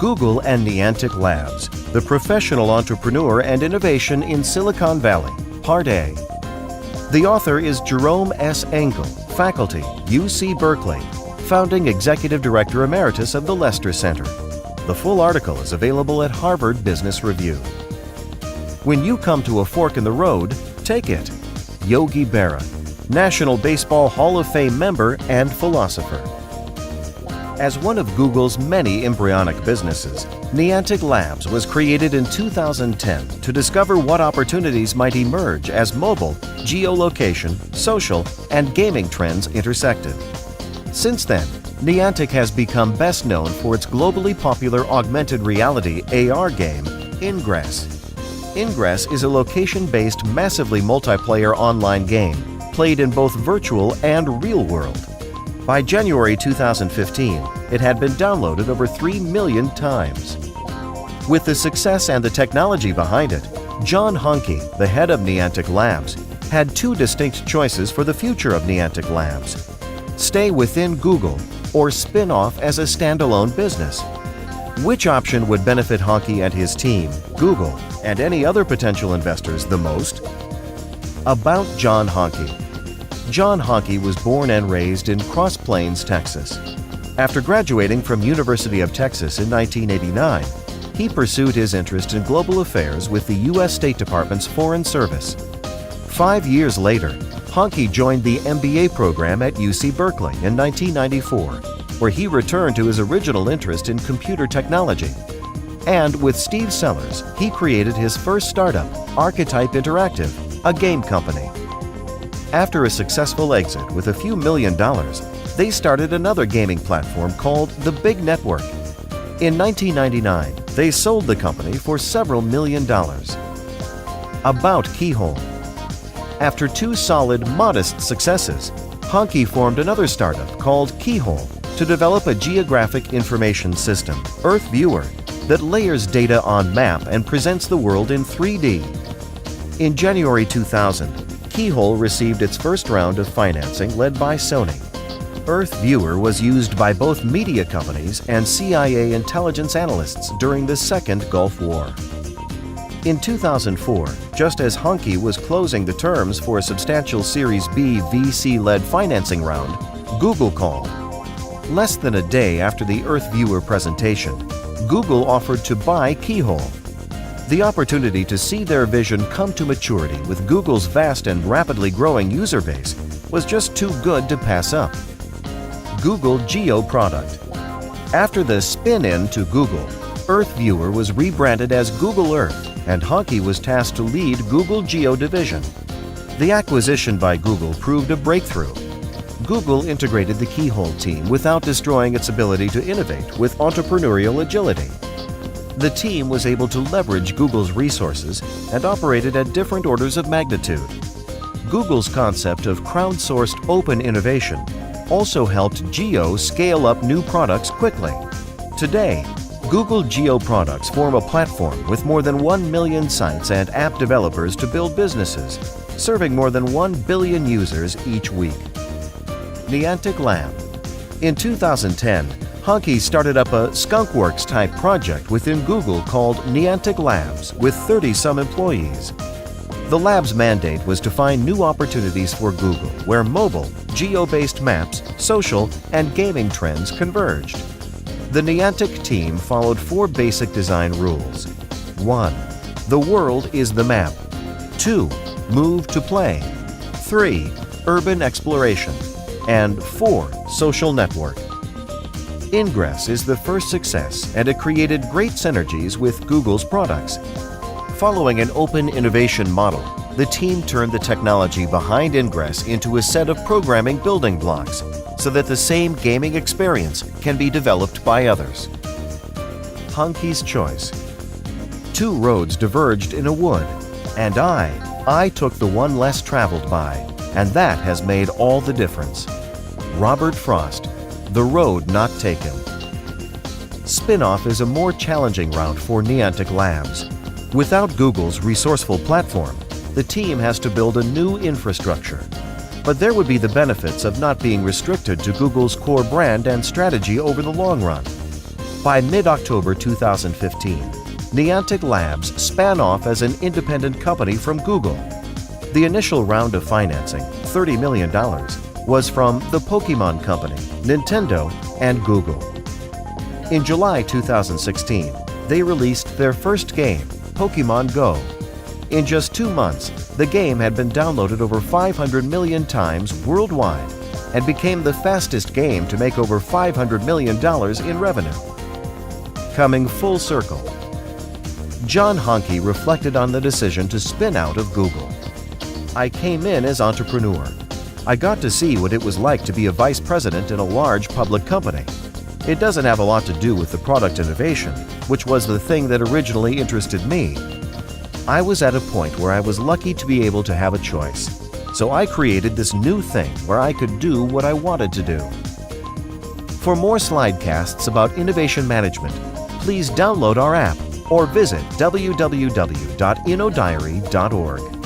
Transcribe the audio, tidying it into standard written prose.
Google and Niantic Labs, the professional entrepreneur and innovation in Silicon Valley, Part A. The author is Jerome S. Engel, faculty, UC Berkeley, founding executive director emeritus of the Lester Center. The full article is available at Harvard Business Review. When you come to a fork in the road, take it. Yogi Berra, National Baseball Hall of Fame member and philosopher. As one of Google's many embryonic businesses, Niantic Labs was created in 2010 to discover what opportunities might emerge as mobile, geolocation, social, and gaming trends intersected. Since then, Niantic has become best known for its globally popular augmented reality AR game, Ingress. Ingress is a location-based, massively multiplayer online game, played in both virtual and real world. By January 2015, it had been downloaded over 3 million times. With the success and the technology behind it, John Hanke, the head of Niantic Labs, had two distinct choices for the future of Niantic Labs: stay within Google or spin off as a standalone business. Which option would benefit Hanke and his team, Google, and any other potential investors the most? About John Hanke. John Hanke was born and raised in Cross Plains, Texas. After graduating from University of Texas in 1989, he pursued his interest in global affairs with the U.S. State Department's Foreign Service. 5 years later, Hanke joined the MBA program at UC Berkeley in 1994, where he returned to his original interest in computer technology. And with Steve Sellers, he created his first startup, Archetype Interactive, a game company. After a successful exit with a few $1 million, they started another gaming platform called The Big Network. In 1999, they sold the company for several $1 million. About Keyhole. After two solid, modest successes, Hanke formed another startup called Keyhole to develop a geographic information system, Earth Viewer, that layers data on map and presents the world in 3D. In January 2000, Keyhole received its first round of financing led by Sony. Earth Viewer was used by both media companies and CIA intelligence analysts during the Second Gulf War. In 2004, just as Hanke was closing the terms for a substantial Series B VC-led financing round, Google called. Less than a day after the Earth Viewer presentation, Google offered to buy Keyhole. The opportunity to see their vision come to maturity with Google's vast and rapidly growing user base was just too good to pass up. Google Geo product. After the spin-in to Google, Earth Viewer was rebranded as Google Earth, and Hanke was tasked to lead Google Geo division. The acquisition by Google proved a breakthrough. Google integrated the Keyhole team without destroying its ability to innovate with entrepreneurial agility. The team was able to leverage Google's resources and operated at different orders of magnitude. Google's concept of crowdsourced open innovation also helped Geo scale up new products quickly. Today, Google Geo products form a platform with more than 1 million sites and app developers to build businesses, serving more than 1 billion users each week. Niantic Lab. In 2010, Hanke started up a skunkworks-type project within Google called Niantic Labs with 30-some employees. The lab's mandate was to find new opportunities for Google where mobile, geo-based maps, social, and gaming trends converged. The Niantic team followed 4 basic design rules. 1. The world is the map. 2. Move to play. 3. Urban exploration. And 4. Social network. Ingress is the first success, and it created great synergies with Google's products. Following an open innovation model, the team turned the technology behind Ingress into a set of programming building blocks so that the same gaming experience can be developed by others. Hanke's choice. 2 roads diverged in a wood, and I took the one less traveled by, and that has made all the difference. Robert Frost. The road not taken. Spin-off is a more challenging route for Niantic Labs. Without Google's resourceful platform, the team has to build a new infrastructure. But there would be the benefits of not being restricted to Google's core brand and strategy over the long run. By mid-October 2015, Niantic Labs span off as an independent company from Google. The initial round of financing, $30 million, was from the Pokémon Company, Nintendo, and Google. In July 2016, they released their first game, Pokémon Go. In just 2 months, the game had been downloaded over 500 million times worldwide and became the fastest game to make over $500 million in revenue. Coming full circle, John Hanke reflected on the decision to spin out of Google. "I came in as entrepreneur. I got to see what it was like to be a vice president in a large public company. It doesn't have a lot to do with the product innovation, which was the thing that originally interested me. I was at a point where I was lucky to be able to have a choice. So I created this new thing where I could do what I wanted to do." For more slidecasts about innovation management, please download our app or visit www.innodiary.org.